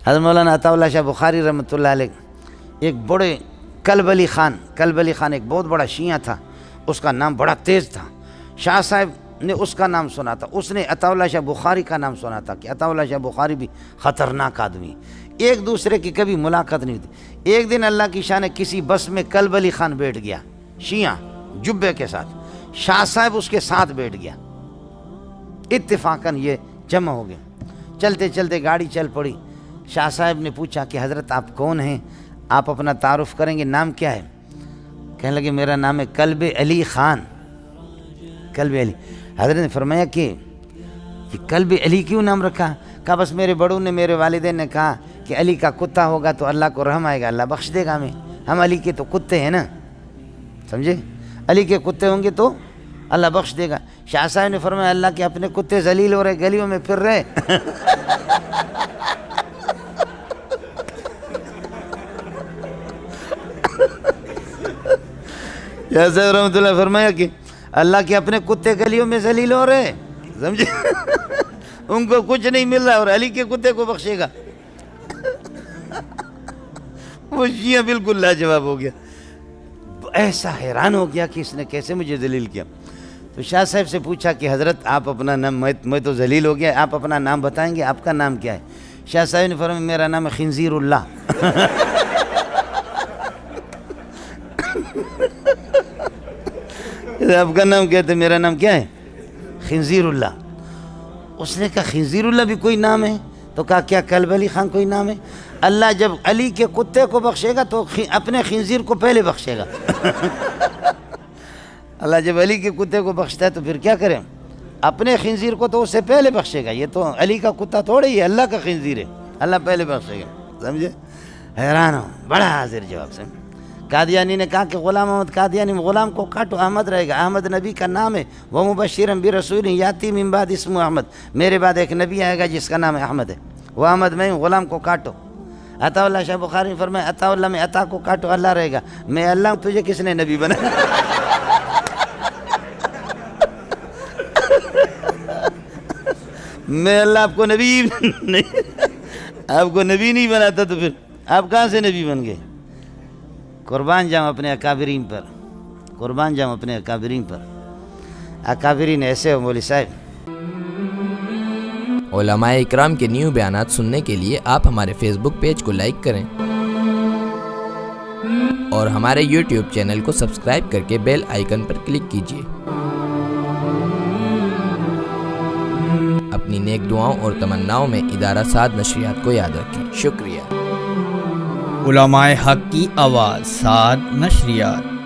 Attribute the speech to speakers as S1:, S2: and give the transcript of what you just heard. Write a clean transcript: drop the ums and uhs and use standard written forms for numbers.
S1: حضرت مولانا عطا اللہ شاہ بخاری رحمۃ اللہ علیہ ایک بڑے کلب علی خان ایک بہت بڑا شیعہ تھا، اس کا نام بڑا تیز تھا. شاہ صاحب نے اس کا نام سنا تھا، اس نے عطا اللہ شاہ بخاری کا نام سنا تھا کہ عطا اللہ شاہ بخاری بھی خطرناک آدمی. ایک دوسرے کی کبھی ملاقات نہیں ہوتی. ایک دن اللہ کی شان کسی بس میں کلب علی خان بیٹھ گیا شیعہ جبے کے ساتھ، شاہ صاحب اس کے ساتھ بیٹھ گیا. اتفاقاً یہ جمع ہو گیا. چلتے چلتے گاڑی چل پڑی. شاہ صاحب نے پوچھا کہ حضرت آپ کون ہیں، آپ اپنا تعارف کریں گے، نام کیا ہے؟ کہنے لگے میرا نام ہے کلب علی خان. کلب علی. حضرت نے فرمایا کہ یہ کلب علی کیوں نام رکھا؟ کہا بس میرے بڑوں نے، میرے والدین نے کہا کہ علی کا کتا ہوگا تو اللہ کو رحم آئے گا، اللہ بخش دے گا ہمیں. ہم علی کے تو کتے ہیں نا، سمجھے؟ علی کے کتے ہوں گے تو اللہ بخش دے گا. شاہ صاحب نے فرمایا اللہ کے اپنے کتے ذلیل ہو رہے، گلیوں میں پھر رہے. شاہ صاحب رحمۃ اللہ فرمایا کہ اللہ کے اپنے کتے گلیوں میں ذلیل ہو رہے، سمجھے؟ ان کو کچھ نہیں مل رہا اور علی کے کتے کو بخشے گا. وہ شیعہ بالکل لاجواب ہو گیا، ایسا حیران ہو گیا کہ اس نے کیسے مجھے ذلیل کیا. تو شاہ صاحب سے پوچھا کہ حضرت آپ اپنا نام، میں تو ذلیل ہو گیا، آپ اپنا نام بتائیں گے، آپ کا نام کیا ہے؟ شاہ صاحب نے فرمایا میرا نام ہے خنزیر اللہ. آپ کا نام کیا ہے؟ میرا نام کیا ہے؟ خنزیر اللہ. اس نے کہا خنزیر اللہ بھی کوئی نام ہے؟ تو کہا کیا کلب علی خان کوئی نام ہے؟ اللہ جب علی کے کتے کو بخشے گا تو اپنے خنزیر کو پہلے بخشے گا. اللہ جب علی کے کتے کو بخشتا ہے تو پھر کیا کریں؟ اپنے خنزیر کو تو اس سے پہلے بخشے گا. یہ تو علی کا کتا تھوڑے ہی ہے، اللہ کا خنزیر ہے، اللہ پہلے بخشے گا. سمجھے؟ حیران ہو، بڑا حاضر جواب سے. قادیانی نے کہا کہ غلام احمد قادیانی، غلام کو کاٹو، احمد رہے گا. احمد نبی کا نام ہے. وہ مبشرا برسول یاتی من بعد اسمہ احمد، میرے بعد ایک نبی آئے گا جس کا نام احمد ہے، وہ احمد میں ہوں، غلام کو کاٹو. عطا اللہ شاہ بخاری نے فرمایا عطا اللہ میں عطا کو کاٹو، اللہ رہے گا. میں اللہ ہوں، تجھے کس نے نبی بنا؟ میں اللہ آپ کو نبی نہیں، آپ کو نبی نہیں بناتا تو پھر آپ کہاں سے نبی بن گئے؟ قربان جاؤں اپنے اکابرین پر، قربان جاؤں اپنے اکابرین پر. اکابرین ایسے ہو مولوی صاحب.
S2: علماء اکرام کے نیو بیانات سننے کے لیے آپ ہمارے فیس بک پیج کو لائک کریں اور ہمارے یوٹیوب چینل کو سبسکرائب کر کے بیل آئیکن پر کلک کیجیے. اپنی نیک دعاؤں اور تمناؤں میں ادارہ سعد نشریات کو یاد رکھیں. شکریہ.
S3: علماء حق کی آواز، سعد نشریات.